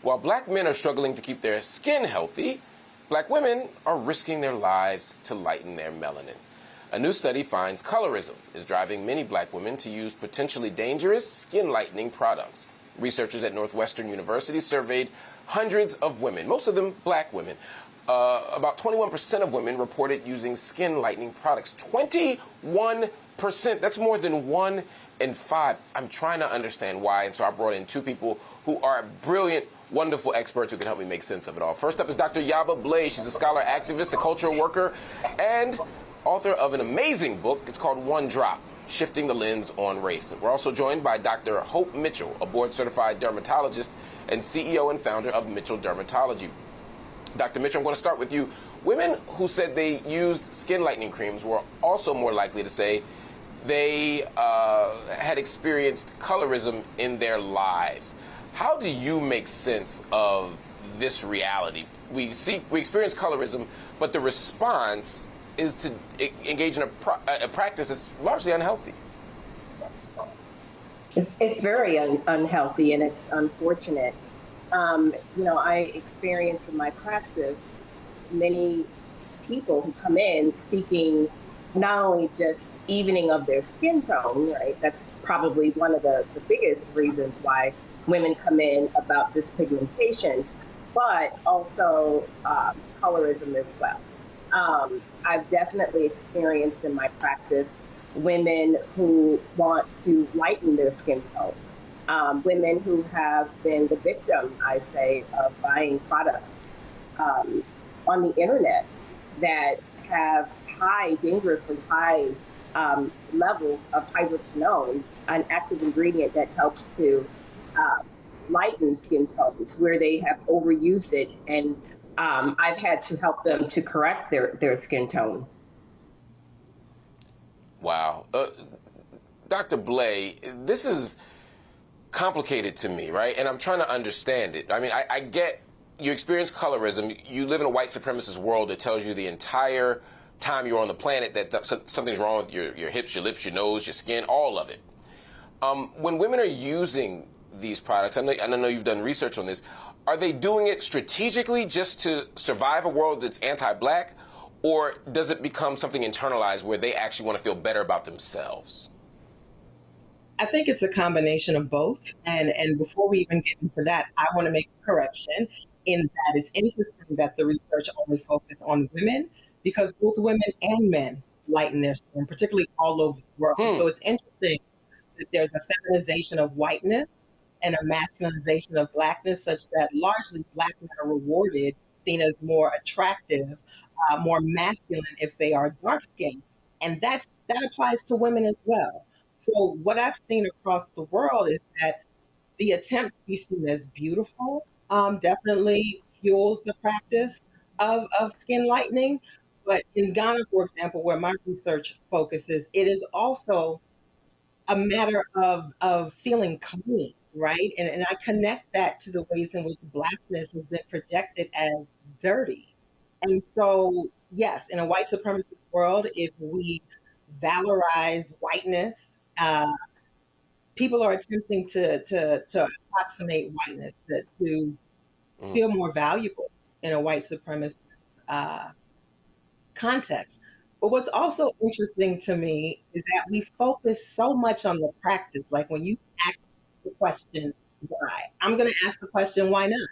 While black men are struggling to keep their skin healthy, black women are risking their lives to lighten their melanin. A new study finds colorism is driving many black women to use potentially dangerous skin-lightening products. Researchers at Northwestern University surveyed hundreds of women, most of them black women. About 21% of women reported using skin-lightening products. 21%. That's more than 1 in 5. I'm trying to understand why, and so I brought in two people who are brilliant, wonderful experts who can help me make sense of it all. First up is Dr. Yaba Blay. She's a scholar, activist, a cultural worker, and author of an amazing book. It's called One Drop: Shifting the Lens on Race. We're also joined by Dr. Hope Mitchell, a board-certified dermatologist and CEO and founder of Mitchell Dermatology. Dr. Mitchell, I'm going to start with you. Women who said they used skin lightening creams were also more likely to say they had experienced colorism in their lives. How do you make sense of this reality? We experience colorism, but the response is to engage in a practice that's largely unhealthy. It's very unhealthy, and it's unfortunate. I experience in my practice many people who come in seeking not only just evening of their skin tone, right? That's probably one of the biggest reasons why women come in about dyspigmentation, but also colorism as well. I've definitely experienced in my practice women who want to lighten their skin tone, women who have been the victim, I say, of buying products on the internet that have dangerously high levels of hydroquinone, an active ingredient that helps to lighten skin tones where they have overused it, and I've had to help them to correct their skin tone. Wow. Dr. Blay, this is complicated to me, right? And I'm trying to understand it. I mean, I get you experience colorism. You live in a white supremacist world that tells you the entire time you're on the planet that something's wrong with your hips, your lips, your nose, your skin, all of it. When women are using these products, I know you've done research on this, are they doing it strategically just to survive a world that's anti-black, or does it become something internalized where they actually want to feel better about themselves? I think it's a combination of both. And before we even get into that, I want to make a correction in that it's interesting that the research only focused on women, because both women and men lighten their skin, particularly all over the world. So it's interesting that there's a feminization of whiteness and a masculinization of blackness, such that largely black men are rewarded, seen as more attractive, more masculine if they are dark skinned. And that applies to women as well. So what I've seen across the world is that the attempt to be seen as beautiful definitely fuels the practice of skin lightening. But in Ghana, for example, where my research focuses, it is also a matter of feeling clean, right? And I connect that to the ways in which blackness has been projected as dirty. And so, yes, in a white supremacist world, if we valorize whiteness, people are attempting to approximate whiteness, to feel more valuable in a white supremacist context. But what's also interesting to me is that we focus so much on the practice. Like when you ask the question, why? I'm going to ask the question, why not?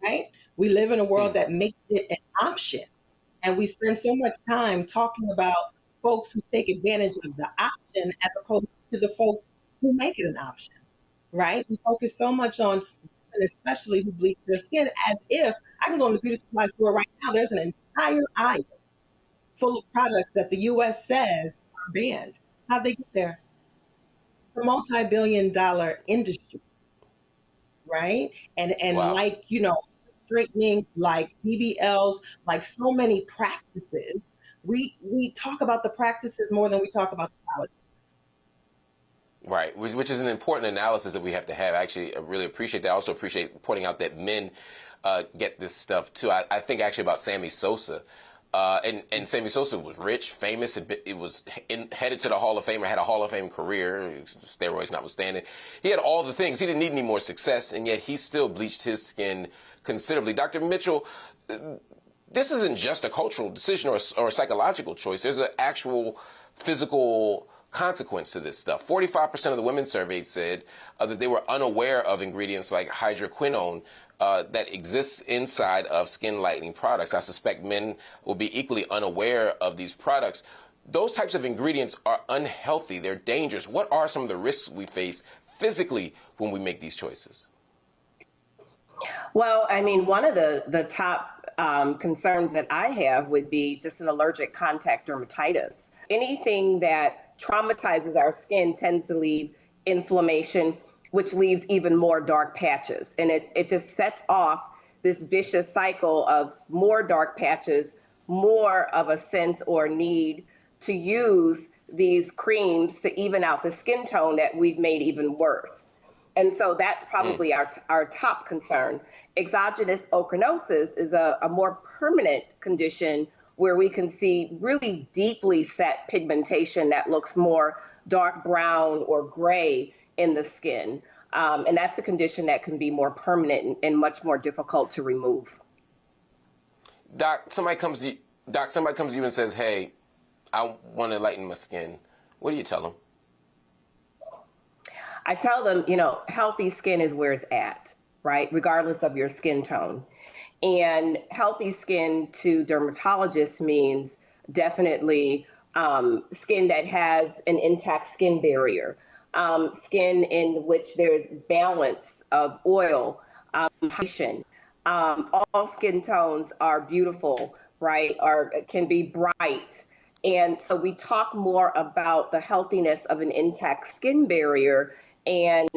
Right? We live in a world that makes it an option. And we spend so much time talking about folks who take advantage of the option as opposed to the folks who make it an option, right? We focus so much on women, especially who bleach their skin, as if I can go in the beauty supply store right now. There's an entire aisle full of products that the U.S. says are banned. How'd they get there? It's a multi-billion-dollar industry, right? And Wow. like, straightening, like BBLs, like so many practices, we talk about the practices more than we talk about the politics. Right, which is an important analysis that we have to have. Actually, I really appreciate that. I also appreciate pointing out that men get this stuff too. I think actually about Sammy Sosa And Sammy Sosa was rich, famous. Headed to the Hall of Fame, or had a Hall of Fame career, steroids notwithstanding. He had all the things. He didn't need any more success, and yet he still bleached his skin considerably. Dr. Mitchell, this isn't just a cultural decision or a psychological choice. There's an actual physical consequence to this stuff. 45% of the women surveyed said that they were unaware of ingredients like hydroquinone that exists inside of skin lightening products. I suspect men will be equally unaware of these products. Those types of ingredients are unhealthy. They're dangerous. What are some of the risks we face physically when we make these choices? Well, I mean, one of the top concerns that I have would be just an allergic contact dermatitis. Anything that traumatizes our skin tends to leave inflammation, which leaves even more dark patches. And it just sets off this vicious cycle of more dark patches, more of a sense or need to use these creams to even out the skin tone that we've made even worse. And so that's probably our top concern. Exogenous ochronosis is a more permanent condition where we can see really deeply set pigmentation that looks more dark brown or gray in the skin. And that's a condition that can be more permanent and much more difficult to remove. Doc, somebody comes to you and says, hey, I want to lighten my skin. What do you tell them? I tell them, healthy skin is where it's at, right? Regardless of your skin tone. And healthy skin to dermatologists means definitely skin that has an intact skin barrier, skin in which there's balance of oil, hydration. All skin tones are beautiful, right? Or can be bright. And so we talk more about the healthiness of an intact skin barrier and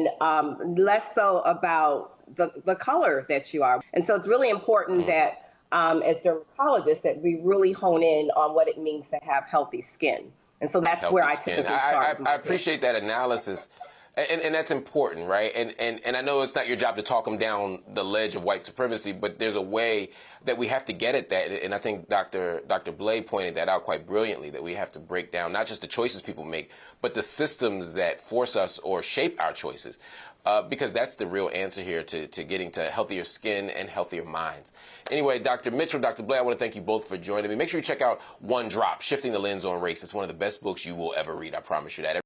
less so about the color that you are. And so it's really important that as dermatologists that we really hone in on what it means to have healthy skin. And so that's where I typically start. I appreciate that analysis. And that's important, right? And I know it's not your job to talk them down the ledge of white supremacy, but there's a way that we have to get at that. And I think Dr. Blay pointed that out quite brilliantly, that we have to break down not just the choices people make, but the systems that force us or shape our choices. Because that's the real answer here to getting to healthier skin and healthier minds. Anyway, Dr. Mitchell, Dr. Blay, I want to thank you both for joining me. Make sure you check out One Drop, Shifting the Lens on Race. It's one of the best books you will ever read. I promise you that.